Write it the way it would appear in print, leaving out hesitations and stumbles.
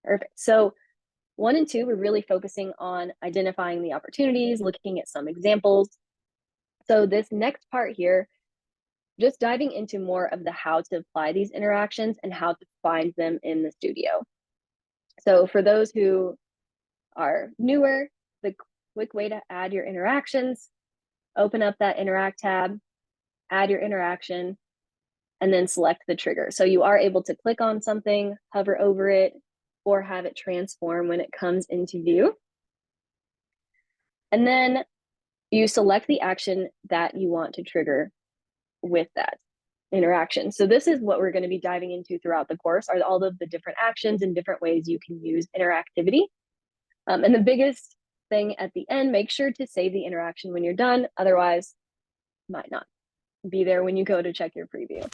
Perfect. So 1 and 2, we're really focusing on identifying the opportunities, looking at some examples. So this next part here, just diving into more of the how to apply these interactions and how to find them in the studio. So for those who are newer, the quick way to add your interactions, open up that interact tab, add your interaction, and then select the trigger. So you are able to click on something, hover over it, or have it transform when it comes into view. And then you select the action that you want to trigger with that interaction. So this is what we're going to be diving into throughout the course, are all of the different actions and different ways you can use interactivity. And the biggest thing at the end, make sure to save the interaction when you're done. Otherwise, it might not be there when you go to check your preview.